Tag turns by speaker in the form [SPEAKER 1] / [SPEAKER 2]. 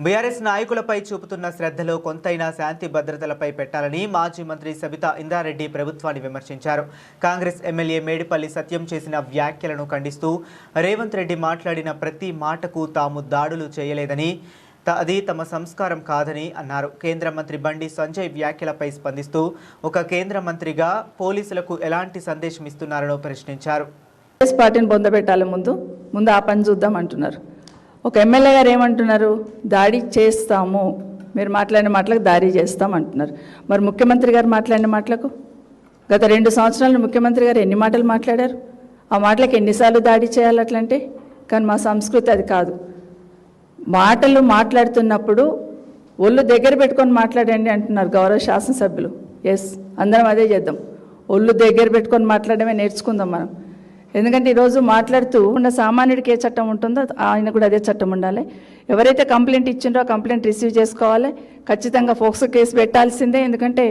[SPEAKER 1] BRS నాయకులపై చూపుతున్న శ్రద్ధలో కొంతైనా శాంతి భద్రతలపై పెట్టాలని మాజీ మంత్రి సబితా ఇంద్రారెడ్డి ప్రభుత్వాన్ని విమర్శించారు. కాంగ్రెస్ ఎమ్మెల్యే మేడిపల్లి సత్యం చేసిన వ్యాఖ్యలను ఖండిస్తూ రేవంత్ రెడ్డి మాట్లాడిన ప్రతి మాటకు తాము దాడులు చేయలేదని, అది తమ సంస్కారం కాదని అన్నారు. కేంద్ర మంత్రి బండి సంజయ్ వ్యాఖ్యలపై స్పందిస్తూ ఒక కేంద్ర మంత్రిగా పోలీసులకు ఎలాంటి సందేశం ఇస్తున్నారో ప్రశ్నించారు.
[SPEAKER 2] పార్టీని పొందబెట్టాలి, ముందు ఆ పని చూద్దాం అంటున్నారు. ఒక ఎమ్మెల్యే గారు ఏమంటున్నారు? దాడి చేస్తాము, మీరు మాట్లాడిన మాటలకు దాడి చేస్తాం అంటున్నారు. మరి ముఖ్యమంత్రి గారు మాట్లాడిన మాటలకు గత 2 సంవత్సరాలు ముఖ్యమంత్రి గారు ఎన్ని మాటలు మాట్లాడారు? ఆ మాటలకు ఎన్నిసార్లు దాడి చేయాలి అట్లంటే? కానీ మా సంస్కృతి అది కాదు. మాటలు మాట్లాడుతున్నప్పుడు ఒళ్ళు దగ్గర పెట్టుకొని మాట్లాడండి అంటున్నారు గౌరవ శాసనసభ్యులు. ఎస్, అందరం అదే చేద్దాం. ఒళ్ళు దగ్గర పెట్టుకొని మాట్లాడమే నేర్చుకుందాం మనం. ఎందుకంటే ఈరోజు మాట్లాడుతూ ఉన్న సామాన్యుడికి ఏ చట్టం ఉంటుందో ఆయన కూడా అదే చట్టం ఉండాలి. ఎవరైతే కంప్లైంట్ ఇచ్చిండ్రో ఆ కంప్లైంట్ రిసీవ్ చేసుకోవాలి. ఖచ్చితంగా ఫోక్సో కేసు పెట్టాల్సిందే. ఎందుకంటే